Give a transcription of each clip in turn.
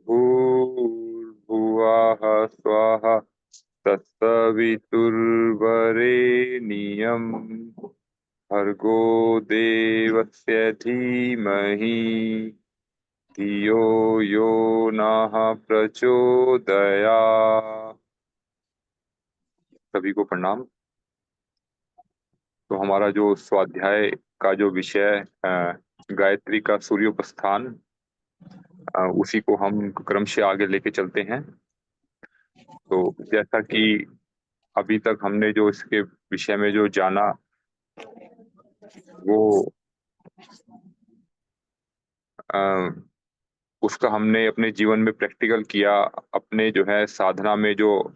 भूर्भुवः स्वः तत्सवितुर्वरेण्यं भर्गो देवस्य धीमहि धियो यो नः प्रचोदयात्। सभी को प्रणाम। तो हमारा जो स्वाध्याय का जो विषय गायत्री का सूर्योपस्थान, उसी को हम क्रम से आगे लेके चलते हैं। तो जैसा कि अभी तक हमने जो इसके विषय में जो जाना वो अ, उसका हमने अपने जीवन में प्रैक्टिकल किया। अपने जो है साधना में जो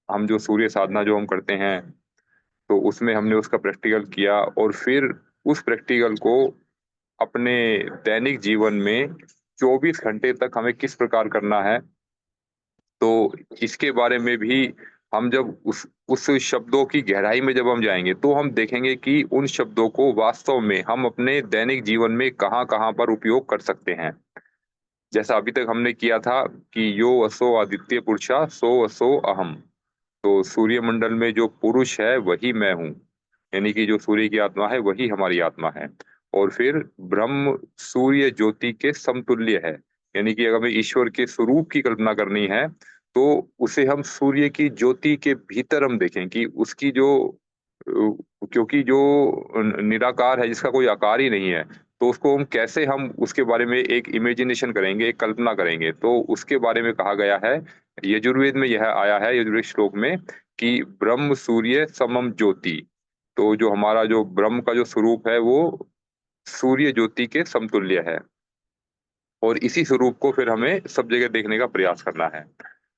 हम जो सूर्य साधना जो हम करते हैं, तो उसमें हमने उसका प्रैक्टिकल किया और फिर उस प्रैक्टिकल को अपने दैनिक जीवन में 24 घंटे तक हमें किस प्रकार करना है। तो इसके बारे में भी हम जब उस शब्दों की गहराई में जब हम जाएँगे, तो हम देखेंगे कि उन शब्दों को वास्तव में हम अपने दैनिक जीवन में कहाँ-कहाँ पर उपयोग कर सकते हैं। जैसा अभी तक हमने किया था कि यो असो आदित्य पुरुषा सो असो अहम। तो सूर्यमंडल में जो पुरुष है वही मैं हूँ, यानी कि जो सूर्य की आत्मा है वही हमारी आत्मा है। और फिर ब्रह्म सूर्य ज्योति के समतुल्य है, यानी कि अगर हमें ईश्वर के स्वरूप की कल्पना करनी है, तो उसे हम सूर्य की ज्योति के भीतर हम देखें कि उसकी जो क्योंकि जो निराकार है, जिसका कोई आकार ही नहीं है, तो उसको हम कैसे हम उसके बारे में एक इमेजिनेशन करेंगे, एक कल्पना करेंगे। तो उसके बारे में कहा गया है, यजुर्वेद में यह आया है, यजुर्वेद श्लोक में, कि ब्रह्म सूर्य समम ज्योति। तो जो हमारा जो ब्रह्म का जो स्वरूप है वो सूर्य ज्योति के समतुल्य है, और इसी स्वरूप को फिर हमें सब जगह देखने का प्रयास करना है।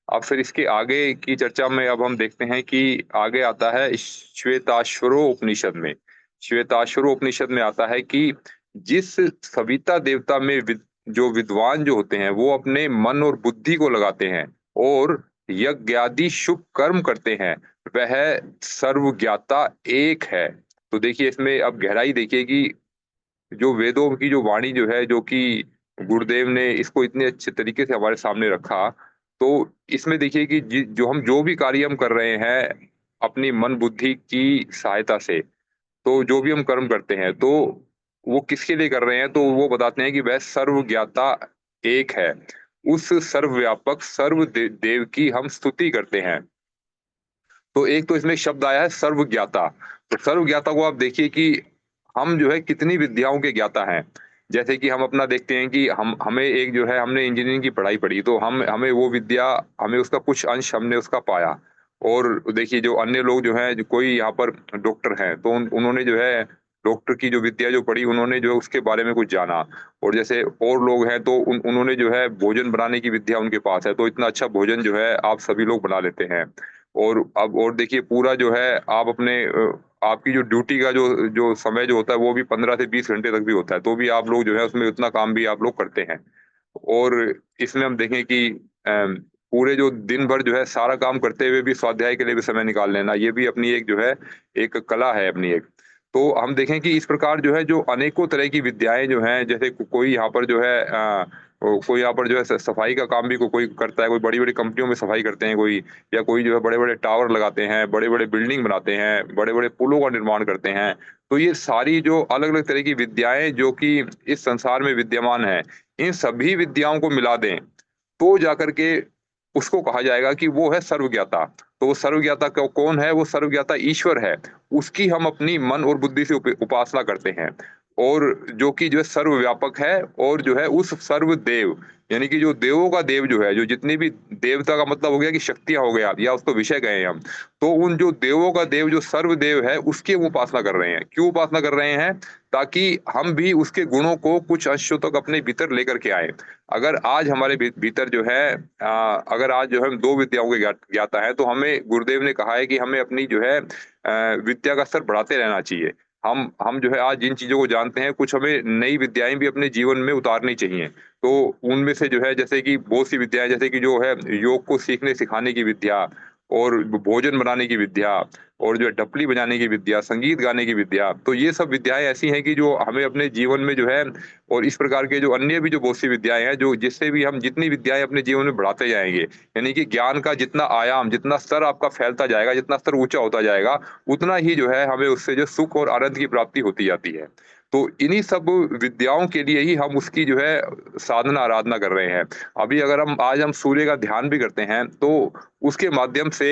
अब फिर इसके आगे की चर्चा में अब हम देखते हैं कि आगे आता है श्वेताश्वरो उपनिषद में। श्वेताश्वरो उपनिषद में आता है कि जिस सविता देवता में जो विद्वान जो होते हैं वो अपने मन और बुद्धि को लगाते हैं और यज्ञ आदि शुभ कर्म करते हैं, वह सर्वज्ञाता एक है। तो देखिए इसमें अब गहराई देखिए कि जो वेदों की जो वाणी जो है, जो कि गुरुदेव ने इसको इतने अच्छे तरीके से हमारे सामने रखा, तो इसमें देखिए कि जो हम जो भी कार्य हम कर रहे हैं अपनी मन बुद्धि की सहायता से, तो जो भी हम कर्म करते हैं, तो वो किसके लिए कर रहे हैं, तो वो बताते हैं कि वह सर्वज्ञाता एक है। उस सर्वव्यापक देव की हम स्तुति करते हैं। तो एक तो इसमें शब्द आया है सर्वज्ञाता। तो सर्वज्ञाता को आप देखिए कि हम जो है कितनी विद्याओं के ज्ञाता हैं। जैसे कि हम अपना देखते हैं कि हम हमें एक जो है हमने इंजीनियरिंग की पढ़ाई पढ़ी, तो हम हमें वो विद्या, हमें उसका कुछ अंश हमने उसका पाया। और देखिए जो अन्य लोग जो हैं, जो कोई यहाँ पर डॉक्टर हैं, तो उन्होंने जो है डॉक्टर की जो विद्या जो पढ़ी, उन्होंने जो है उसके बारे में कुछ जाना। और जैसे और लोग हैं तो उन्होंने जो है भोजन बनाने की विद्या उनके पास है, तो इतना अच्छा भोजन जो है आप सभी लोग बना लेते हैं। और अब और देखिए पूरा जो है आप अपने आपकी जो ड्यूटी का जो जो समय जो होता है वो भी 15 से 20 घंटे तक भी होता है, तो भी आप लोग जो है उसमें उतना काम भी आप लोग करते हैं। और इसमें हम देखें कि पूरे जो दिन भर जो है सारा काम करते हुए भी स्वाध्याय के लिए भी समय निकाल लेना, ये भी अपनी एक जो है एक कला है अपनी एक। तो हम देखें कि इस प्रकार जो है जो अनेकों तरह की विद्याएँ जो हैं, जैसे कोई यहाँ पर जो है कोई यहाँ पर जो है सफाई का काम भी कोई करता है, कोई बड़ी-बड़ी कंपनियों में सफाई करते हैं कोई, या कोई जो है बड़े-बड़े टावर लगाते हैं, बड़े-बड़े बिल्डिंग बनाते हैं, बड़े-बड़े पुलों का निर्माण करते हैं। तो ये सारी जो अलग-अलग तरह की विद्याएँ जो कि इस संसार में विद्यमान हैं, इन सभी विद्याओं को मिला दें, तो जाकर के उसको कहा जाएगा कि वो है सर्वज्ञाता। तो वो सर्वज्ञाता कौन है? वो सर्वज्ञाता ईश्वर है। उसकी हम अपनी मन और बुद्धि से उपासना करते हैं, और जो कि जो है सर्वव्यापक है, और जो है उस सर्वदेव, यानी कि जो देवों का देव जो है, जो जितनी भी देवता का मतलब हो गया कि शक्तियाँ हो गया या उसको विषय कहें हम। तो उन जो देवों का देव जो सर्वदेव है, उसकी हम उपासना कर रहे हैं। क्यों उपासना कर रहे हैं? ताकि हम भी उसके गुणों को कुछ अंशों तक अपने भीतर लेकर के आएँ। अगर आज हमारे भीतर जो है अगर आज जो है हम 2 विद्याओं के ज्ञाता हैं, तो हमें गुरुदेव ने कहा है कि हमें अपनी जो है विद्या का स्तर बढ़ाते रहना चाहिए। हम जो है आज जिन चीज़ों को जानते हैं, कुछ हमें नई विद्याएँ भी अपने जीवन में उतारनी चाहिए। तो उनमें से जो है जैसे कि बहुत सी विद्याएँ, जैसे कि जो है योग को सीखने सिखाने की विद्या, और भोजन बनाने की विद्या और जो है ढपली बजाने की विद्या, संगीत गाने की विद्या, तो ये सब विद्याएँ ऐसी हैं कि जो हमें अपने जीवन में जो है और इस प्रकार के जो अन्य भी जो बहुत सी विद्याएँ हैं, जो जिससे भी हम जितनी विद्याएँ अपने जीवन में बढ़ाते जाएँगे, यानी कि ज्ञान का जितना आयाम, जितना स्तर आपका फैलता जाएगा, जितना स्तर ऊँचा होता जाएगा, उतना ही जो है हमें उससे जो सुख और आनंद की प्राप्ति होती जाती है। तो इन्हीं सब विद्याओं के लिए ही हम उसकी जो है साधना आराधना कर रहे हैं। अभी अगर हम आज हम सूर्य का ध्यान भी करते हैं, तो उसके माध्यम से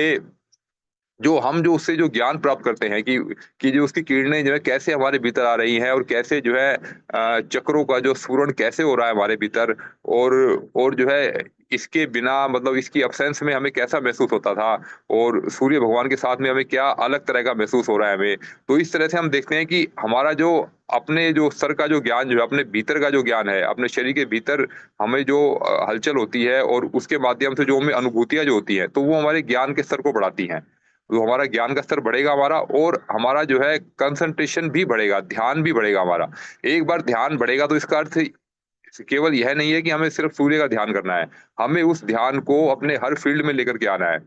जो उससे जो ज्ञान प्राप्त करते हैं कि जो उसकी किरणें जो है कैसे हमारे भीतर आ रही हैं और कैसे जो है चक्रों का जो स्फुरण कैसे हो रहा है हमारे भीतर और जो है इसके बिना मतलब इसकी अब्सेंस में हमें कैसा महसूस होता था और सूर्य भगवान के साथ में हमें क्या अलग तरह का महसूस हो रहा है हमें। तो इस तरह से हम देखते हैं कि हमारा जो अपने जो स्तर का जो ज्ञान जो है, अपने भीतर का जो ज्ञान है, अपने शरीर के भीतर हमें जो हलचल होती है और उसके माध्यम से जो हमें अनुभूतियाँ जो होती हैं, तो वो हमारे ज्ञान के स्तर को बढ़ाती हैं। तो हमारा ज्ञान का स्तर बढ़ेगा हमारा और हमारा जो है कंसंट्रेशन भी बढ़ेगा, ध्यान भी बढ़ेगा हमारा। एक बार ध्यान बढ़ेगा तो इसका अर्थ केवल यह नहीं है कि हमें सिर्फ़ सूर्य का ध्यान करना है। हमें उस ध्यान को अपने हर फ़ील्ड में लेकर के आना है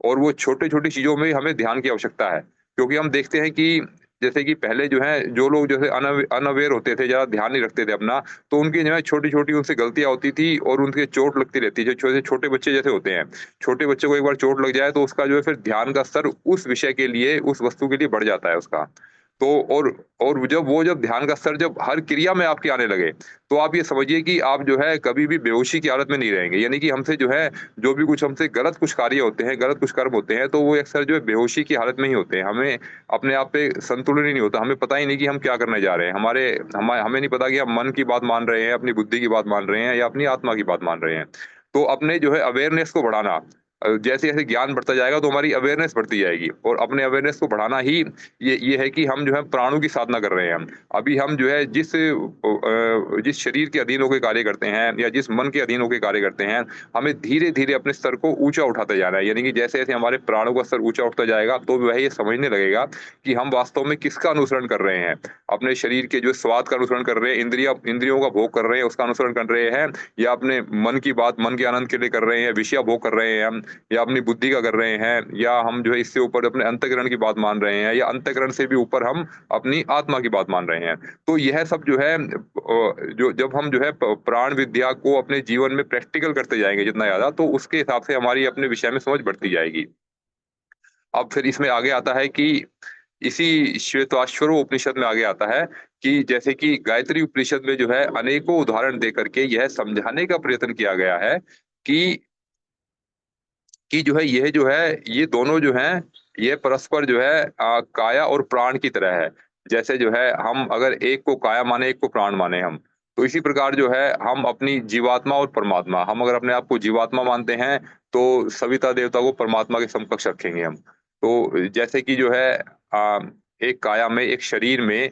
और वो छोटी-छोटी चीज़ों में हमें ध्यान की आवश्यकता है। क्योंकि हम देखते हैं कि जैसे कि पहले जो है जो लोग जैसे अनअवेयर होते थे, ज़्यादा ध्यान नहीं रखते थे अपना, तो उनकी जो है छोटी-छोटी उनसे गलतियाँ होती थी और उनके चोट लगती रहती है। जो छोटे छोटे बच्चे जैसे होते हैं, छोटे बच्चे को एक बार चोट लग जाए तो उसका जो है फिर ध्यान का स्तर उस विषय के लिए, उस वस्तु के लिए बढ़ जाता है उसका। तो जब ध्यान का स्तर जब हर क्रिया में आपकी आने लगे, तो आप ये समझिए कि आप जो है कभी भी बेहोशी की हालत में नहीं रहेंगे। यानी कि हमसे जो है जो भी कुछ हमसे गलत कुछ कार्य होते हैं, गलत कुछ कर्म होते हैं, तो वो अक्सर जो है बेहोशी की हालत में ही होते हैं। हमें अपने आप पे संतुलन ही नहीं होता। हमें पता ही नहीं कि हम क्या करने जा रहे हैं। हमें नहीं पता कि हम मन की बात मान रहे हैं, अपनी बुद्धि की बात मान रहे हैं या अपनी आत्मा की बात मान रहे हैं। तो अपने जो है अवेयरनेस को बढ़ाना जैसे-जैसे ज्ञान बढ़ता जाएगा तो हमारी अवेयरनेस बढ़ती जाएगी और अपने अवेयरनेस को बढ़ाना ही ये है कि हम जो है प्राणों की साधना कर रहे हैं हम। अभी हम जो है जिस शरीर के अधीन होके कार्य करते हैं या जिस मन के अधीन होके कार्य करते हैं, हमें धीरे-धीरे अपने स्तर को ऊँचा उठाते जाना है। यानी कि जैसे-जैसे हमारे प्राणों का स्तर ऊँचा उठता जाएगा, तो वह ये समझने लगेगा कि हम वास्तव में किसका अनुसरण कर रहे हैं। अपने शरीर के जो स्वाद का अनुसरण कर रहे हैं, इंद्रियों का भोग कर रहे हैं, उसका अनुसरण कर रहे हैं या अपने मन की बात, मन के आनंद के लिए कर रहे हैं, विषय भोग कर रहे हैं हम या अपनी बुद्धि का कर रहे हैं या हम जो है इससे ऊपर अपने अंतःकरण की बात मान रहे हैं या अंतःकरण से भी ऊपर हम अपनी आत्मा की बात मान रहे हैं। तो यह सब जो है जो जब हम जो है प्राण विद्या को अपने जीवन में प्रैक्टिकल करते जाएँगे जितना ज़्यादा, तो उसके हिसाब से हमारी अपने विषय में समझ बढ़ती जाएगी। अब फिर इसमें आगे आता है कि इसी श्वेताश्वरो उपनिषद में आगे आता है कि जैसे कि गायत्री उपनिषद में जो है अनेकों उदाहरण देकर के यह समझाने का प्रयत्न किया गया है कि जो है यह जो है ये दोनों जो हैं, ये परस्पर जो है काया और प्राण की तरह है। जैसे जो है हम अगर एक को काया माने, एक को प्राण माने हम, तो इसी प्रकार जो है हम अपनी जीवात्मा और परमात्मा, हम अगर अपने आप को जीवात्मा मानते हैं, तो सविता देवता को परमात्मा के समकक्ष रखेंगे हम। तो जैसे कि जो है एक काया में, एक शरीर में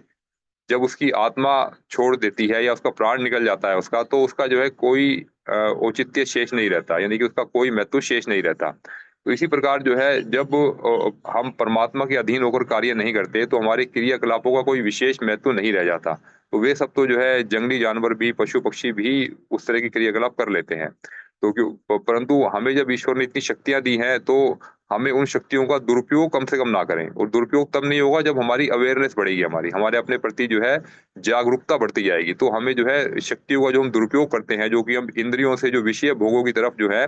जब उसकी आत्मा छोड़ देती है या उसका प्राण निकल जाता है उसका, तो उसका जो है कोई औचित्य शेष नहीं रहता, यानी कि उसका कोई महत्व शेष नहीं रहता। तो इसी प्रकार जो है जब हम परमात्मा के अधीन होकर कार्य नहीं करते, तो हमारे क्रियाकलापों का कोई विशेष महत्व नहीं रह जाता। तो वे सब तो जो है जंगली जानवर भी, पशु-पक्षी भी उस तरह के क्रियाकलाप कर लेते हैं। तो परंतु हमें जब ईश्वर ने इतनी शक्तियाँ दी हैं, तो हमें उन शक्तियों का दुरुपयोग कम से कम ना करें और दुरुपयोग तब नहीं होगा जब हमारी अवेयरनेस बढ़ेगी हमारे अपने प्रति जो है जागरूकता बढ़ती जाएगी। तो हमें जो है शक्तियों का जो हम दुरुपयोग करते हैं, जो कि हम इंद्रियों से जो विषय भोगों की तरफ जो है,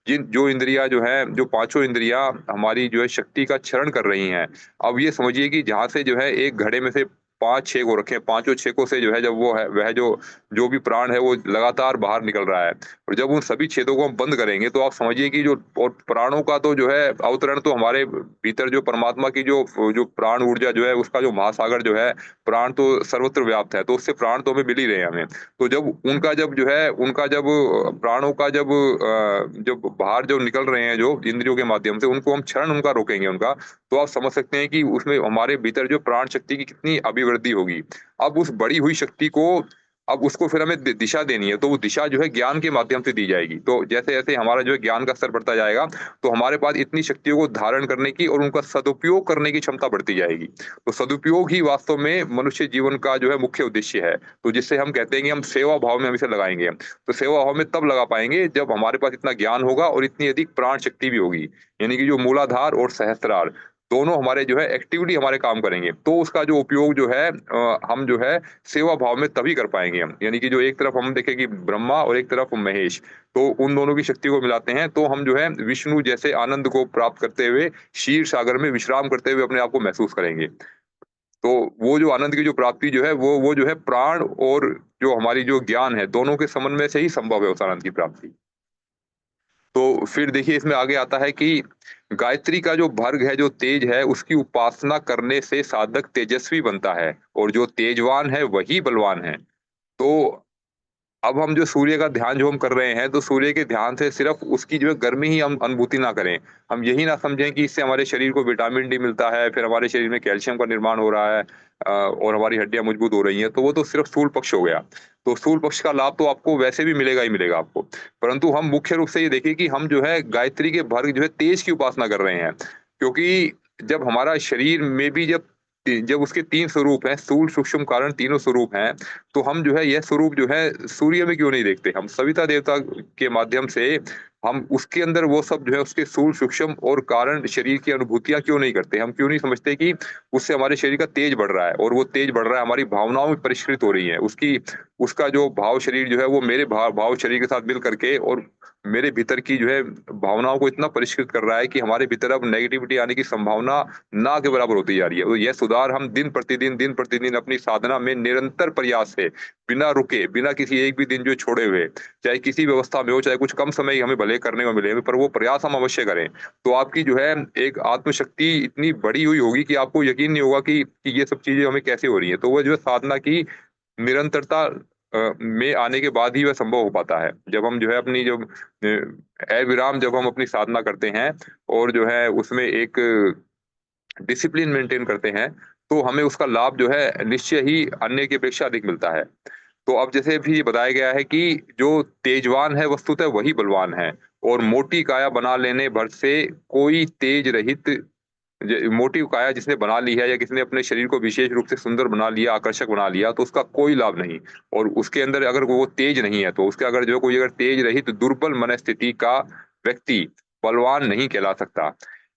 जो इंद्रियाँ जो हैं, जो पाँचों इंद्रियाँ हमारी जो है शक्ति का क्षरण कर रही हैं। अब ये समझिए कि जहाँ से जो है एक घड़े में से 5-6 को रखें, पाँचों छेकों से जो है जब वो है वह जो भी प्राण है वो लगातार बाहर निकल रहा है। और जब उन सभी छेदों को हम बंद करेंगे तो आप समझिए कि जो और प्राणों का तो जो है अवतरण तो हमारे भीतर जो परमात्मा की जो प्राण ऊर्जा जो है उसका जो महासागर जो है, प्राण तो सर्वत्र व्याप्त है, तो उससे प्राण तो हमें मिल ही रहे हैं हमें। तो जब जो है उनका जब प्राणों का जब बाहर जो निकल रहे हैं जो इंद्रियों के माध्यम से उनको हम क्षरण उनका रोकेंगे उनका, तो आप समझ सकते हैं कि उसमें हमारे भीतर जो प्राण शक्ति की कितनी अभिवृद्धि होगी। अब उस बढ़ी हुई शक्ति को अब उसको फिर हमें दिशा देनी है, तो वो दिशा जो है ज्ञान के माध्यम से दी जाएगी। तो जैसे जैसे हमारा जो है ज्ञान का स्तर बढ़ता जाएगा, तो हमारे पास इतनी शक्तियों को धारण करने की और उनका सदुपयोग करने की क्षमता बढ़ती जाएगी। तो सदुपयोग ही वास्तव में मनुष्य जीवन का जो है मुख्य उद्देश्य है। तो जिससे हम कहते हैं कि हम सेवा भाव में हमेशा लगाएंगे। तो सेवा भाव में तब लगा पाएंगे जब हमारे पास इतना ज्ञान होगा और इतनी अधिक प्राण शक्ति भी होगी। यानी कि जो मूलाधार और सहस्त्रार दोनों हमारे जो है एक्टिवली हमारे काम करेंगे, तो उसका जो उपयोग जो है हम जो है सेवा भाव में तभी कर पाएंगे हम। यानी कि जो एक तरफ हम देखें कि ब्रह्मा और एक तरफ महेश, तो उन दोनों की शक्ति को मिलाते हैं, तो हम जो है विष्णु जैसे आनंद को प्राप्त करते हुए क्षीर सागर में विश्राम करते हुए अपने आप को महसूस करेंगे। तो वो जो आनंद की जो प्राप्ति जो है वो जो है प्राण और जो हमारी जो ज्ञान है, दोनों के समन्वय से ही संभव है उस आनंद की प्राप्ति। तो फिर देखिए इसमें आगे आता है कि गायत्री का जो भर्ग है, जो तेज है, उसकी उपासना करने से साधक तेजस्वी बनता है और जो तेजवान है वही बलवान है। तो अब हम जो सूर्य का ध्यान जो हम कर रहे हैं, तो सूर्य के ध्यान से सिर्फ उसकी जो है गर्मी ही हम अनुभूति ना करें। हम यही ना समझें कि इससे हमारे शरीर को विटामिन डी मिलता है, फिर हमारे शरीर में कैल्शियम का निर्माण हो रहा है और हमारी हड्डियां मजबूत हो रही हैं, तो वो तो सिर्फ स्थूल पक्ष हो गया। तो स्थूल पक्ष का लाभ तो आपको वैसे भी मिलेगा ही मिलेगा आपको। परंतु हम मुख्य रूप से ये देखिए कि हम जो है गायत्री के भर्ग जो है तेज की उपासना कर रहे हैं। क्योंकि जब हमारा शरीर में भी जब उसके 3 स्वरूप हैं, स्थूल, सूक्ष्म, कारण, तीनों स्वरूप हैं, तो हम जो है यह स्वरूप जो है सूर्य में क्यों नहीं देखते? हम सविता देवता के माध्यम से हम उसके अंदर वो सब जो है उसके स्थूल, सूक्ष्म और कारण शरीर की अनुभूतियाँ क्यों नहीं करते? हम क्यों नहीं समझते कि उससे हमारे शरीर का तेज बढ़ रहा है और वो तेज बढ़ रहा है, हमारी भावनाओं में परिष्कृत हो रही है। उसका जो भाव शरीर जो है वो मेरे भाव शरीर के साथ मिल करके और मेरे भीतर की जो है भावनाओं को इतना परिष्कृत कर रहा है कि हमारे भीतर अब नेगेटिविटी आने की संभावना ना के बराबर होती जा रही है। तो यह सुधार हम दिन प्रतिदिन अपनी साधना में निरंतर प्रयास से, बिना रुके, बिना किसी एक भी दिन जो छोड़े हुए, चाहे किसी व्यवस्था में हो, चाहे कुछ कम समय ही हमें भले करने को मिले, पर वो प्रयास हम अवश्य करें। तो आपकी जो है एक आत्मशक्ति इतनी बढ़ी हुई होगी कि आपको यकीन नहीं होगा कि ये सब चीज़ें हमें कैसे हो रही हैं। तो वो जो है साधना की निरंतरता में आने के बाद ही वह संभव हो पाता है। जब हम जो है अपनी जो अविराम जब हम अपनी साधना करते हैं और जो है उसमें एक डिसिप्लिन मेंटेन करते हैं, तो हमें उसका लाभ जो है निश्चय ही अन्य की अपेक्षा अधिक मिलता है। तो अब जैसे भी बताया गया है कि जो तेजवान है वस्तुतः वही बलवान है और मोटी काया बना लेने भर से कोई तेज रहित मोटी काया जिसने बना ली है या किसने अपने शरीर को विशेष रूप से सुंदर बना लिया, आकर्षक बना लिया, तो उसका कोई लाभ नहीं। और उसके अंदर अगर वो तेज नहीं है, तो उसके अगर जो कोई अगर तेज रहित दुर्बल मनस्थिति का व्यक्ति बलवान नहीं कहला सकता।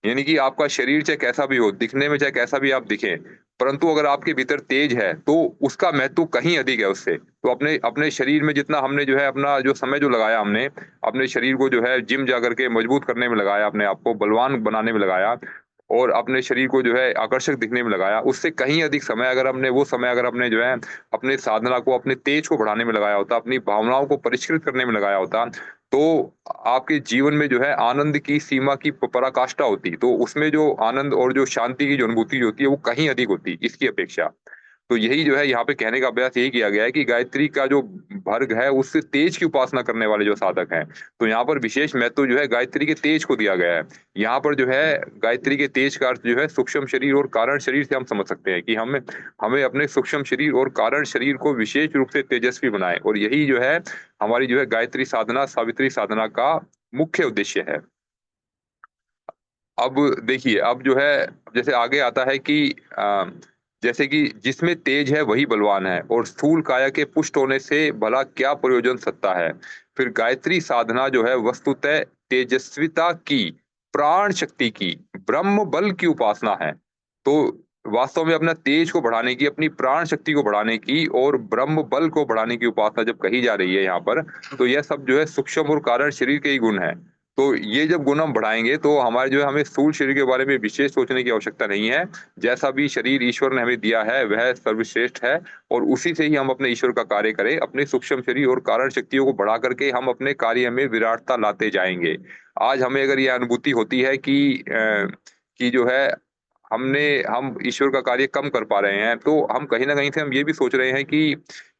यानी कि आपका शरीर चाहे कैसा भी हो, दिखने में चाहे कैसा भी आप दिखें, परंतु अगर आपके भीतर तेज है, तो उसका महत्व कहीं अधिक है उससे। तो अपने अपने शरीर में जितना हमने जो है अपना जो समय जो लगाया हमने, अपने शरीर को जो है जिम जा करके मजबूत करने में लगाया, अपने आप को बलवान बनाने में लगाया और अपने शरीर को जो है आकर्षक दिखने में लगाया, उससे कहीं अधिक समय अगर हमने जो है अपने साधना को, अपने तेज को बढ़ाने में लगाया होता, अपनी भावनाओं को परिष्कृत करने में लगाया होता, तो आपके जीवन में जो है आनंद की सीमा की पराकाष्ठा होती। तो उसमें जो आनंद और जो शांति की जो अनुभूति होती है, वो कहीं अधिक होती इसकी अपेक्षा। तो यही जो है यहाँ पे कहने का अभ्यास यही किया गया है कि गायत्री का जो भर्ग है, उससे तेज की उपासना करने वाले जो साधक हैं, तो यहाँ पर विशेष महत्व जो है गायत्री के तेज को दिया गया है। यहाँ पर जो है गायत्री के तेज का अर्थ जो है सूक्ष्म शरीर और कारण शरीर से हम समझ सकते हैं कि हमें हमें अपने सूक्ष्म शरीर और कारण शरीर को विशेष रूप से तेजस्वी बनाए, और यही जो है हमारी जो है गायत्री साधना, सावित्री साधना का मुख्य उद्देश्य है। अब देखिए, अब जो है जैसे आगे आता है कि जैसे कि जिसमें तेज है वही बलवान है और स्थूल काया के पुष्ट होने से भला क्या प्रयोजन सकता है। फिर गायत्री साधना जो है वस्तुतः तेजस्विता की, प्राण शक्ति की, ब्रह्म बल की उपासना है। तो वास्तव में अपना तेज को बढ़ाने की, अपनी प्राण शक्ति को बढ़ाने की और ब्रह्म बल को बढ़ाने की उपासना जब कही जा रही है यहाँ पर, तो यह सब जो है सूक्ष्म और कारण शरीर के ही गुण है। तो ये जब गुण हम बढ़ाएँगे, तो हमारे जो है हमें स्थूल शरीर के बारे में विशेष सोचने की आवश्यकता नहीं है। जैसा भी शरीर ईश्वर ने हमें दिया है वह सर्वश्रेष्ठ है और उसी से ही हम अपने ईश्वर का कार्य करें। अपने सूक्ष्म शरीर और कारण शक्तियों को बढ़ा करके हम अपने कार्य में विराटता लाते जाएँगे। आज हमें अगर यह अनुभूति होती है कि जो है हम ईश्वर का कार्य कम कर पा रहे हैं, तो हम कहीं न कहीं से हम ये भी सोच रहे हैं कि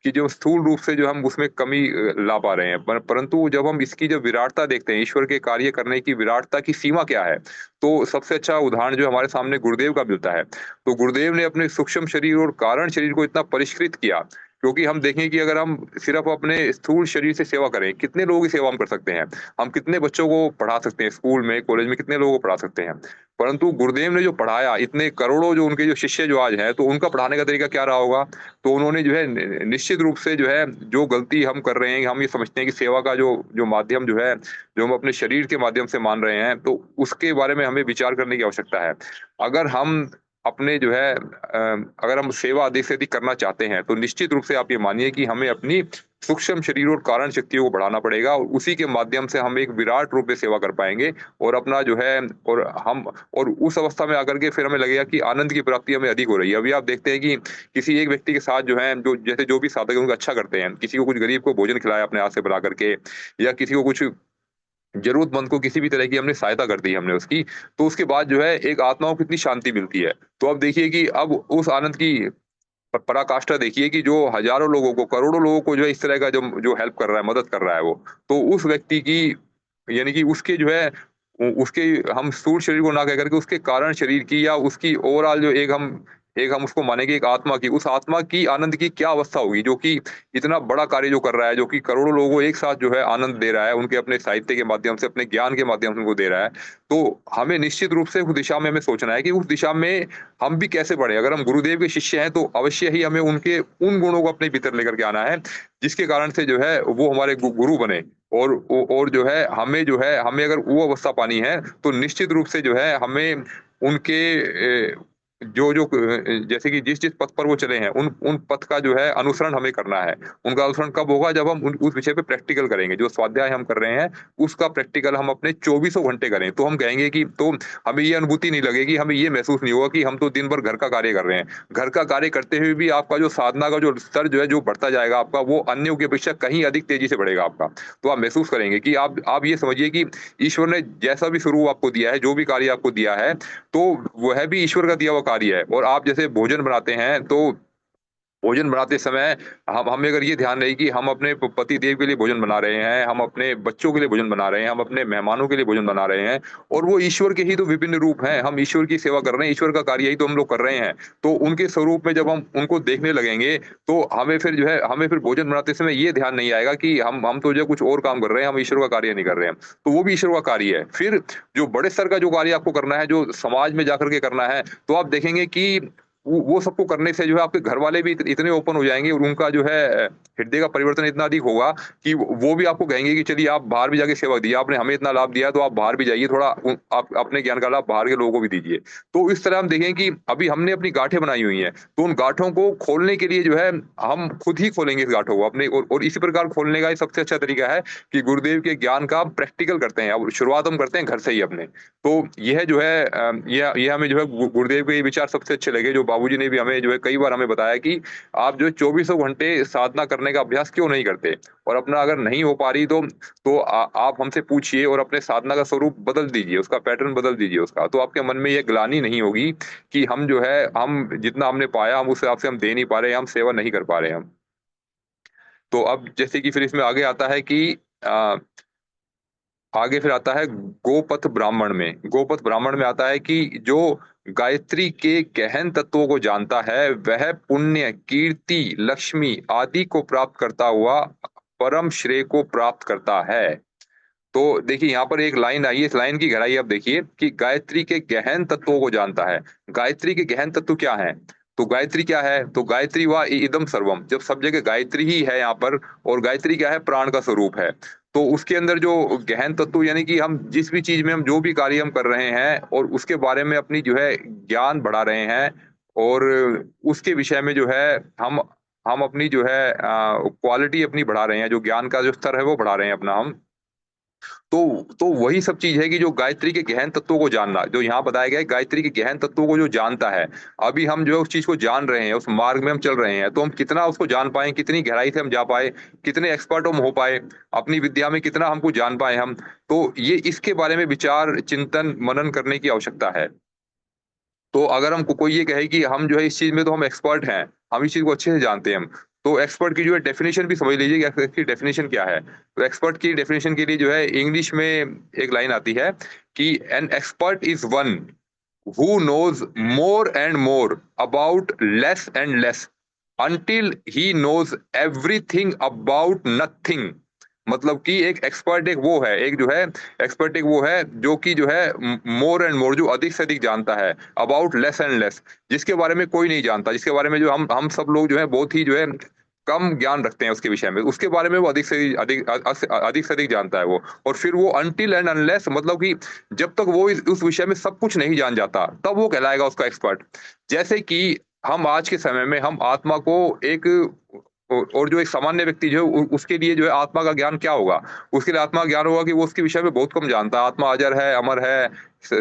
जो स्थूल रूप से जो हम उसमें कमी ला पा रहे हैं। परंतु जब हम इसकी जो विराटता देखते हैं, ईश्वर के कार्य करने की विराटता की सीमा क्या है? तो सबसे अच्छा उदाहरण जो हमारे सामने गुरुदेव का मिलता है। तो गुरुदेव ने अपने सूक्ष्म शरीर और कारण शरीर को इतना परिष्कृत किया क्योंकि हम देखें कि अगर हम सिर्फ अपने स्थूल शरीर से सेवा करें, कितने लोगों की सेवा हम कर सकते हैं। हम कितने बच्चों को पढ़ा सकते हैं, स्कूल में, कॉलेज में कितने लोगों को पढ़ा सकते हैं। परंतु गुरुदेव ने जो पढ़ाया, इतने करोड़ों जो उनके जो शिष्य जो आज हैं, तो उनका पढ़ाने का तरीका क्या रहा होगा? तो उन्होंने जो है निश्चित रूप से जो है, जो गलती हम कर रहे हैं, हम ये समझते हैं कि सेवा का जो जो माध्यम जो है, जो हम अपने शरीर के माध्यम से मान रहे हैं, तो उसके बारे में हमें विचार करने की आवश्यकता है। अगर हम अपने जो है अगर हम सेवा अधिक से अधिक करना चाहते हैं, तो निश्चित रूप से आप ये मानिए कि हमें अपनी सूक्ष्म शरीर और कारण शक्तियों को बढ़ाना पड़ेगा, और उसी के माध्यम से हम एक विराट रूप में सेवा कर पाएँगे, और अपना जो है और हम और उस अवस्था में आकर के फिर हमें लगेगा कि आनंद की प्राप्ति हमें अधिक हो रही है। अभी आप देखते हैं कि किसी एक व्यक्ति के साथ जो है, जो जैसे जो भी साधक है उनका अच्छा करते हैं, किसी को कुछ गरीब को भोजन खिलाया अपने हाथ से बना करके, या किसी को कुछ ज़रूरतमंद को किसी भी तरह की हमने सहायता कर दी हमने उसकी, तो उसके बाद जो है एक आत्मा को कितनी शांति मिलती है। तो अब देखिए कि अब उस आनंद की पराकाष्ठा देखिए कि जो हज़ारों लोगों को, करोड़ों लोगों को जो है इस तरह का जो जो हेल्प कर रहा है, मदद कर रहा है वो। तो उस व्यक्ति की, यानी कि उसके जो है उसके, हम स्थूल शरीर को ना कह करके उसके कारण शरीर की, या उसकी ओवरऑल जो एक हम उसको मानेंगे एक आत्मा की, उस आत्मा की आनंद की क्या अवस्था होगी, जो कि इतना बड़ा कार्य जो कर रहा है, जो कि करोड़ों लोगों को एक साथ जो है आनंद दे रहा है, उनके अपने साहित्य के माध्यम से, अपने ज्ञान के माध्यम से उनको दे रहा है। तो हमें निश्चित रूप से उस दिशा में हमें सोचना है कि उस दिशा में हम भी कैसे बढ़े। अगर हम गुरुदेव के शिष्य हैं, तो अवश्य ही हमें उनके उन गुणों को अपने भीतर लेकर के आना है, जिसके कारण से जो है वो हमारे गुरु बने। और जो है हमें अगर वो अवस्था पानी है, तो निश्चित रूप से जो है हमें उनके जैसे कि जिस-जिस पथ पर वो चले हैं, उन उन पथ का जो है अनुसरण हमें करना है। उनका अनुसरण कब होगा? जब हम उस विषय पे प्रैक्टिकल करेंगे। जो स्वाध्याय हम कर रहे हैं, उसका प्रैक्टिकल हम अपने 24 घंटे करें। तो हम कहेंगे कि, तो हमें ये अनुभूति नहीं लगेगी, हमें ये महसूस नहीं होगा कि हम तो दिन भर घर का कार्य कर रहे हैं। घर का कार्य करते हुए भी आपका जो साधना का जो स्तर जो है, जो बढ़ता जाएगा आपका, वो अन्यों की अपेक्षा कहीं अधिक तेज़ी से बढ़ेगा आपका। तो आप महसूस करेंगे कि आप ये समझिए कि ईश्वर ने जैसा भी स्वरूप आपको दिया है, जो भी कार्य आपको दिया है, तो वह भी ईश्वर का दिया हुआ कार्य है। और आप जैसे भोजन बनाते हैं, तो भोजन बनाते समय हम हमें अगर ये ध्यान रहे कि हम अपने पति देव के लिए भोजन बना रहे हैं, हम अपने बच्चों के लिए भोजन बना रहे हैं, हम अपने मेहमानों के लिए भोजन बना रहे हैं, और वो ईश्वर के ही तो विभिन्न रूप हैं। हम ईश्वर की सेवा कर रहे हैं, ईश्वर का कार्य ही तो हम लोग कर रहे हैं। तो उनके स्वरूप में जब हम उनको देखने लगेंगे, तो हमें फिर भोजन बनाते समय ये ध्यान नहीं आएगा कि हम तो जो कुछ और काम कर रहे हैं, हम ईश्वर का कार्य नहीं कर रहे हैं। तो वो भी ईश्वर का कार्य है। फिर जो बड़े स्तर का जो कार्य आपको करना है, जो समाज में जाकर के करना है, तो आप देखेंगे कि वो सबको करने से जो है आपके घरवाले भी इतने ओपन हो जाएँगे, और उनका जो है हृदय का परिवर्तन इतना अधिक होगा कि वो भी आपको कहेंगे कि चलिए आप बाहर भी जाके सेवा दिया, आपने हमें इतना लाभ दिया है, तो आप बाहर भी जाइए, थोड़ा आप अपने ज्ञान का लाभ बाहर के लोगों को भी दीजिए। तो इस तरह हम देखें कि अभी हमने अपनी गाँठें बनाई हुई हैं, तो उन गाँठों को खोलने के लिए जो है हम खुद ही खोलेंगे इस गाँठों को अपने, और इसी प्रकार खोलने का ये सबसे अच्छा तरीका है कि गुरुदेव के ज्ञान का प्रैक्टिकल करते हैं। अब शुरुआत हम करते हैं घर से ही अपने। तो यह जो है ये हमें जो है गुरुदेव के ये विचार सबसे अच्छे लगे, जो बाबूजी ने भी हमें जो है कई बार हमें बताया कि आप जो है चौबीसों घंटे साधना करने का अभ्यास क्यों नहीं करते? और अपना अगर नहीं हो पा रही, तो आप हमसे पूछिए और अपने साधना का स्वरूप बदल दीजिए, उसका पैटर्न बदल दीजिए उसका। तो आपके मन में ये ग्लानि नहीं होगी कि हम जो है हम जितना हमने पाया, हम उस हिसाब से हम दे नहीं पा रहे हैं, हम सेवा नहीं कर पा रहे हैं हम। तो अब जैसे कि फिर इसमें आगे आता है कि अ आगे फिर आता है गोपथ ब्राह्मण में। गोपथ ब्राह्मण में आता है कि जो गायत्री के गहन तत्वों को जानता है, वह पुण्य, कीर्ति, लक्ष्मी आदि को प्राप्त करता हुआ परम श्रेय को प्राप्त करता है। तो देखिए यहाँ पर एक लाइन आई है, इस लाइन की गहराई आप देखिए कि गायत्री के गहन तत्वों को जानता है। गायत्री के गहन तत्व क्या हैं? तो गायत्री क्या है? तो गायत्री व इदम सर्वम, जब सब जगह गायत्री ही है यहाँ पर, और गायत्री क्या है? प्राण का स्वरूप है। तो उसके अंदर जो गहन तत्व, यानी कि हम जिस भी चीज़ में हम जो भी कार्य हम कर रहे हैं, और उसके बारे में अपनी जो है ज्ञान बढ़ा रहे हैं, और उसके विषय में जो है हम हम अपनी जो है क्वालिटी अपनी बढ़ा रहे हैं, जो ज्ञान का जो स्तर है वो बढ़ा रहे हैं अपना हम। तो वही सब चीज़ है कि जो गायत्री के गहन तत्वों को जानना, जो यहाँ बताया गया है, गायत्री के गहन तत्वों को जो जानता है, अभी हम जो है उस चीज़ को जान रहे हैं, उस मार्ग में हम चल रहे हैं, तो हम कितना उसको जान पाएँ, कितनी गहराई से हम जा पाए, कितने एक्सपर्ट हम हो पाए, अपनी विद्या में कितना हमको जान पाए हम, तो ये इसके बारे में विचार, चिंतन, मनन करने की आवश्यकता है। तो अगर हमको कोई ये कहे कि हम जो है इस चीज़ में तो हम एक्सपर्ट हैं, हम इस चीज़ को अच्छे से जानते हैं हम, तो एक्सपर्ट की जो है डेफिनिशन भी समझ लीजिए कि इसकी डेफिनिशन क्या है। तो एक्सपर्ट की डेफिनिशन के लिए जो है इंग्लिश में एक लाइन आती है कि an expert is one who knows more and more about less and less until he knows everything about nothing। मतलब कि एक एक्सपर्ट एक वो है, एक जो है एक्सपर्ट एक वो है जो कि जो है मोर एंड मोर, जो अधिक से अधिक जानता है अबाउट लेस एंड लेस, जिसके बारे में कोई नहीं जानता, जिसके बारे में जो हम सब लोग जो है बहुत ही जो है कम ज्ञान रखते हैं उसके विषय में, उसके बारे में वो अधिक से अधिक जानता है वो। और फिर वो अनटिल एंड अनलेस, मतलब कि जब तक वो उस विषय में सब कुछ नहीं जान जाता तब वो कहलाएगा उसका एक्सपर्ट। जैसे कि हम आज के समय में हम आत्मा को एक और जो एक सामान्य व्यक्ति जो है उसके लिए जो है आत्मा का ज्ञान क्या होगा? उसके लिए आत्मा का ज्ञान होगा कि वो उसके विषय में बहुत कम जानता है। आत्मा अजर है, अमर है,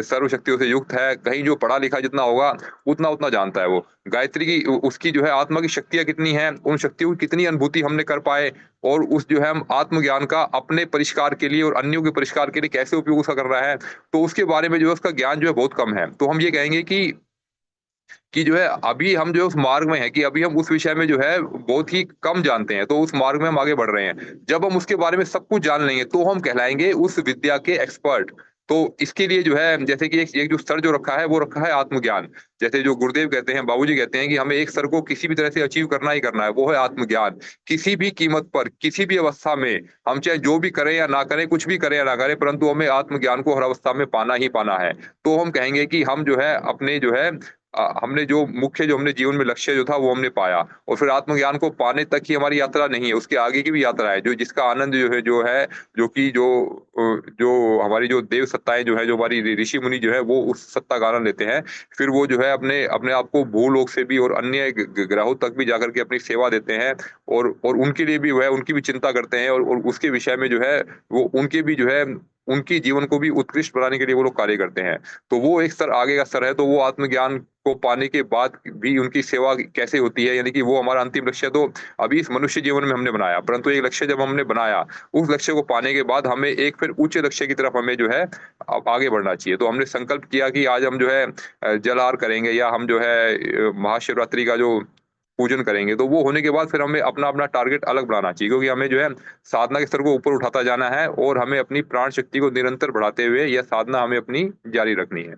सर्व शक्तियों से युक्त है, कहीं जो पढ़ा लिखा जितना होगा उतना उतना जानता है वो। गायत्री की उसकी जो है आत्मा की शक्तियां कितनी हैं, उन शक्तियों की कितनी अनुभूति हमने कर पाए, और उस जो है हम आत्मज्ञान का अपने परिष्कार के लिए और अन्यों के परिष्कार के लिए कैसे उपयोग उसका कर रहा है, तो उसके बारे में जो है उसका ज्ञान जो है बहुत कम है। तो हम ये कहेंगे कि जो है अभी हम जो है उस मार्ग में है कि अभी हम उस विषय में जो है बहुत ही कम जानते हैं, तो उस मार्ग में हम आगे बढ़ रहे हैं। जब हम उसके बारे में सब कुछ जान लेंगे तो हम कहलाएंगे उस विद्या के एक्सपर्ट। तो इसके लिए जो है जैसे कि एक जो स्तर जो रखा है वो रखा है आत्मज्ञान। जैसे जो गुरुदेव कहते हैं, बाबूजी कहते हैं कि हमें एक स्तर को किसी भी तरह से अचीव करना ही करना है, वो है आत्मज्ञान। किसी भी कीमत पर, किसी भी अवस्था में, हम चाहे जो भी करें या ना करें, कुछ भी करें या ना करें, परंतु हमें आत्मज्ञान को हर अवस्था में पाना ही पाना है। तो हम कहेंगे कि हम जो है अपने जो है हमने जो मुख्य जो हमने जीवन में लक्ष्य जो था वो हमने पाया। और फिर आत्मज्ञान को पाने तक ही हमारी यात्रा नहीं है, उसके आगे की भी यात्रा है, जो जिसका आनंद जो है जो कि जो हमारी जो देव सत्ताएं जो है, जो हमारी ऋषि मुनि जो है वो उस सत्ता का आनंद लेते हैं। फिर वो जो है अपने अपने आप को भूलोक से भी और अन्य ग्रहों तक भी जाकर के अपनी सेवा देते हैं, और उनके लिए भी वह उनकी भी चिंता करते हैं, और उसके विषय में जो है वो उनके भी जो है उनकी जीवन को भी उत्कृष्ट बनाने के लिए वो लोग कार्य करते हैं। तो वो एक स्तर आगे का स्तर है। तो वो आत्मज्ञान को पाने के बाद भी उनकी सेवा कैसे होती है, यानी कि वो हमारा अंतिम लक्ष्य तो अभी इस मनुष्य जीवन में हमने बनाया, परंतु एक लक्ष्य जब हमने बनाया, उस लक्ष्य को पाने के बाद हमें एक फिर ऊंचे लक्ष्य की तरफ हमें जो है अब आगे बढ़ना चाहिए। तो हमने संकल्प किया कि आज हम जो है जलार करेंगे, या हम जो है महाशिवरात्रि का जो पूजन करेंगे, तो वो होने के बाद फिर हमें अपना अपना टारगेट अलग बनाना चाहिए, क्योंकि हमें जो है साधना के स्तर को ऊपर उठाता जाना है, और हमें अपनी प्राण शक्ति को निरंतर बढ़ाते हुए यह साधना हमें अपनी जारी रखनी है।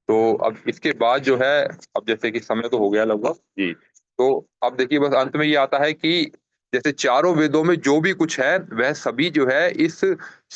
तो अब इसके बाद जो है, अब जैसे कि समय तो हो गया लगभग जी, तो अब देखिए बस अंत में ये आता है कि जैसे चारों वेदों में जो भी कुछ है वह सभी जो है इस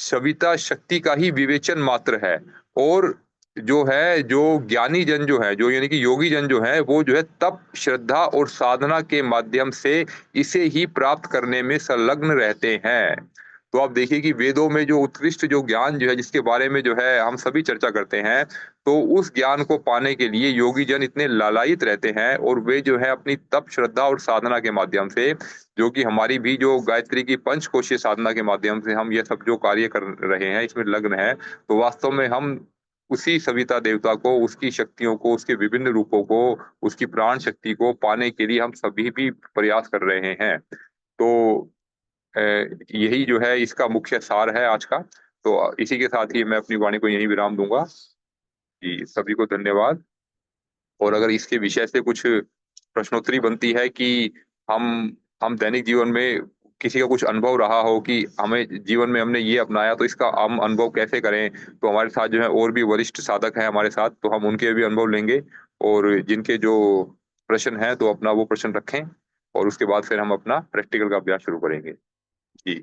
सविता शक्ति का ही विवेचन मात्र है। और जो है जो ज्ञानी जन जो है, जो यानी कि योगी जन जो है, वो जो है तप, श्रद्धा और साधना के माध्यम से इसे ही प्राप्त करने में संलग्न रहते हैं। तो आप देखिए कि वेदों में जो उत्कृष्ट जो ज्ञान जो है, जिसके बारे में जो है हम सभी चर्चा करते हैं, तो उस ज्ञान को पाने के लिए योगी जन इतने लालायित रहते हैं, और वे जो है अपनी तप, श्रद्धा और साधना के माध्यम से, जो कि हमारी भी जो गायत्री की पंचकोशीय साधना के माध्यम से हम ये सब जो कार्य कर रहे हैं, इसमें लग्न है, तो वास्तव में हम उसी सविता देवता को, उसकी शक्तियों को, उसके विभिन्न रूपों को, उसकी प्राण शक्ति को पाने के लिए हम सभी भी प्रयास कर रहे हैं। तो अ, यही जो है इसका मुख्य सार है आज का। तो इसी के साथ ही मैं अपनी वाणी को यहीं विराम दूंगा। जी, सभी को धन्यवाद। और अगर इसके विषय से कुछ प्रश्नोत्तरी बनती है कि हम हम दैनिक जीवन में किसी का कुछ अनुभव रहा हो कि हमें जीवन में हमने ये अपनाया, तो इसका हम अनुभव कैसे करें, तो हमारे साथ जो है और भी वरिष्ठ साधक हैं हमारे साथ, तो हम उनके भी अनुभव लेंगे। और जिनके जो प्रश्न हैं तो अपना वो प्रश्न रखें, और उसके बाद फिर हम अपना प्रैक्टिकल का अभ्यास शुरू करेंगे। जी।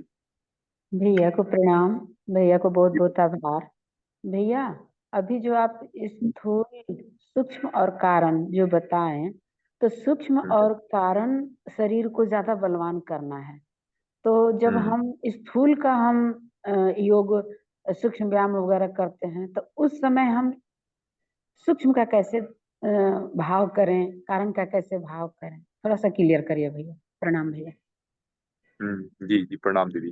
भैया को प्रणाम। भैया को बहुत बहुत आभार। भैया, अभी जो आप स्थूल, सूक्ष्म और कारण जो बताएं, तो सूक्ष्म हुँ, और कारण शरीर को ज्यादा बलवान करना है। तो जब हुँ। हम स्थूल का हम योग, सूक्ष्म व्यायाम वगैरह करते हैं, तो उस समय हम सूक्ष्म का कैसे भाव करें, कारण का कैसे भाव करें, थोड़ा सा क्लियर करिए भैया। प्रणाम भैया। जी, जी, प्रणाम दीदी।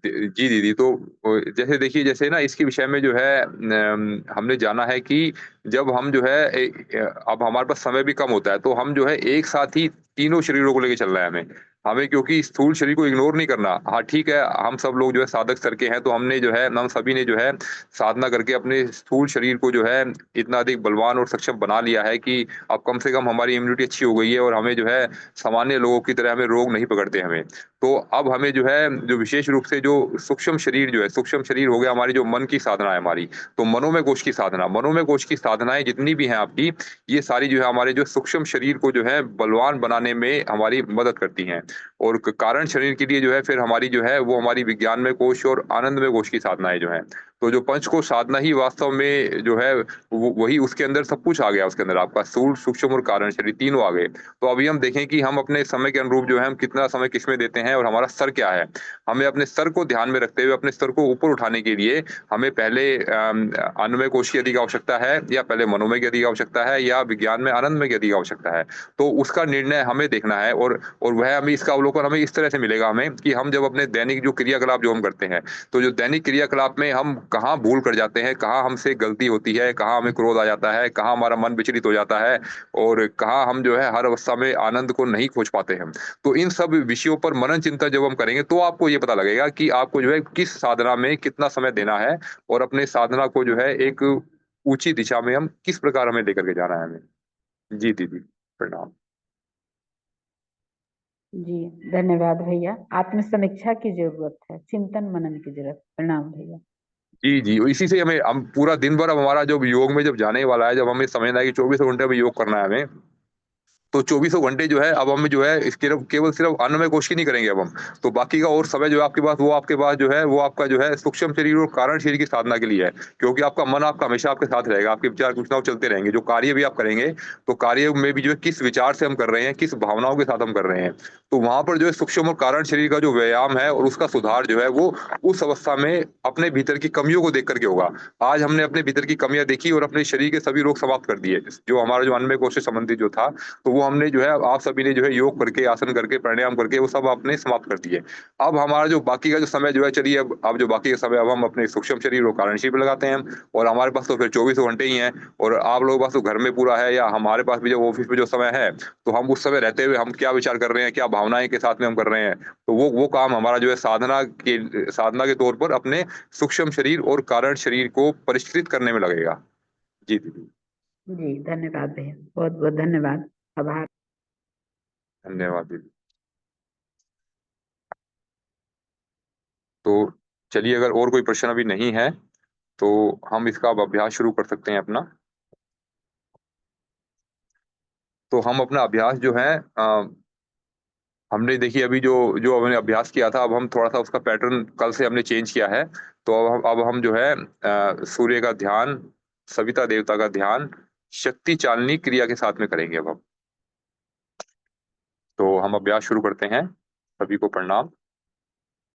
जी दीदी, तो जैसे देखिए, जैसे ना इसके विषय में जो है हमने जाना है कि जब हम जो है अब हमारे पास समय भी कम होता है, तो हम जो है एक साथ ही तीनों शरीरों को लेके चल रहा है हमें। हमें क्योंकि स्थूल शरीर को इग्नोर नहीं करना। हाँ, ठीक है, हम सब लोग जो है साधक स्तर के हैं, तो हमने जो है हम सभी ने जो है साधना करके अपने स्थूल शरीर को जो है इतना अधिक बलवान और सक्षम बना लिया है कि अब कम से कम हमारी इम्यूनिटी अच्छी हो गई है और हमें जो है सामान्य लोगों की तरह हमें रोग नहीं पकड़ते हमें। तो अब हमें जो है जो विशेष रूप से जो सूक्ष्म शरीर जो है, सूक्ष्म शरीर हो गया हमारी जो मन की साधना है हमारी, तो मनोमय कोश की साधना, मनोमय कोश की साधनाएँ जितनी भी हैं आपकी, ये सारी जो है हमारे जो सूक्ष्म शरीर को जो है बलवान बनाने में हमारी मदद करती हैं। और कारण शरीर के लिए जो है फिर हमारी जो है वो हमारी विज्ञानमय कोश और आनंदमय कोश की साधनाएँ जो हैं। तो जो पंचकोश साधना ही वास्तव में जो है वो वही उसके अंदर सब कुछ आ गया, उसके अंदर आपका स्थूल, सूक्ष्म और कारण शरीर तीनों आ गए। तो अभी हम देखें कि हम अपने समय के अनुरूप जो है हम कितना समय किसमें देते हैं और हमारा स्तर क्या है। हमें अपने स्तर को ध्यान में रखते हुए अपने स्तर को ऊपर उठाने के लिए हमें पहले अन्नमय कोश की अधिक आवश्यकता है या पहले मनोमय की अधिक आवश्यकता है या विज्ञान में आनंदमय की अधिक आवश्यकता है। तो उसका निर्णय हमें देखना है और वह हमें इसका अवलोकन हमें इस तरह से मिलेगा हमें कि हम जब अपने दैनिक जो क्रियाकलाप जो हम करते हैं, तो जो दैनिक क्रियाकलाप में हम कहाँ भूल कर जाते हैं, कहाँ हमसे गलती होती है, कहाँ हमें क्रोध आ जाता है, कहाँ हमारा मन विचलित हो जाता है और कहाँ हम जो है हर अवस्था में आनंद को नहीं खोज पाते हैं। तो इन सब विषयों पर मनन चिंतन जब हम करेंगे तो आपको ये पता लगेगा कि आपको जो है किस साधना में कितना समय देना है और अपने साधना को जो है एक ऊँची दिशा में हम किस प्रकार हमें लेकर के जाना है हमें। जी दीदी, प्रणाम। जी, धन्यवाद भैया। आत्म-समीक्षा की ज़रूरत है, चिंतन मनन की ज़रूरत। प्रणाम भैया। जी, जी। इसी से हमें हम पूरा दिन भर अब हमारा जो योग में जब जाने वाला है, जब हमें समझना है कि 24 घंटे में योग करना है हमें, तो चौबीसों घंटे जो है अब हमें जो है इस केवल केवल सिर्फ अन्नमय कोश की नहीं करेंगे अब हम। तो बाकी का और समय जो है आपके पास वो आपके पास जो है वो आपका जो है सूक्ष्म शरीर और कारण शरीर की साधना के लिए है। क्योंकि आपका मन आपका हमेशा आपके साथ रहेगा, आपके विचार कुछ ना कुछ चलते रहेंगे। जो कार्य भी आप करेंगे, तो कार्य में भी जो है किस विचार से हम कर रहे हैं, किस भावनाओं के साथ हम कर रहे हैं। तो वहाँ पर जो है सूक्ष्म और कारण शरीर का जो व्यायाम है और उसका सुधार जो है वो उस अवस्था में अपने भीतर की कमियों को देख कर के होगा। आज हमने अपने भीतर की कमियाँ देखी और अपने शरीर के सभी रोग समाप्त कर दिए। जो हमारा जो अन्नमय कोश से संबंधित जो था, तो वो हमने जो है आप सभी ने जो है योग करके, आसन करके, प्राणायाम करके वो सब आपने समाप्त कर दिए। अब हमारा जो बाकी का जो समय जो है चलिए अब जो बाकी का समय अब हम अपने सूक्ष्म शरीर और कारण शरीर पे लगाते हैं और हमारे पास तो फिर चौबीसों घंटे ही हैं और आप लोगों के पास तो घर में पूरा है या हमारे पास भी जब ऑफ़िस में जो समय है, तो हम उस समय रहते हुए हम क्या विचार कर रहे हैं, क्या भावनाएँ के साथ में हम कर रहे हैं, तो वो काम हमारा जो है साधना के तौर पर अपने सूक्ष्म शरीर और कारण शरीर को परिष्कृत करने में लगेगा। जी, दीदी। जी, धन्यवाद भैया। बहुत-बहुत धन्यवाद। आभार। धन्यवाद दीदी। तो चलिए अगर और कोई प्रश्न अभी नहीं है, तो हम इसका अब अभ्यास शुरू कर सकते हैं अपना। तो हम अपना अभ्यास जो है हमने देखिए अभी जो जो हमने अभ्यास किया था, अब हम थोड़ा-सा उसका पैटर्न कल से हमने चेंज किया है। तो अब हम जो है सूर्य का ध्यान, सविता देवता का ध्यान, शक्ति चालनी क्रिया के साथ में करेंगे अब हम। तो हम अभ्यास शुरू करते हैं। सभी को प्रणाम।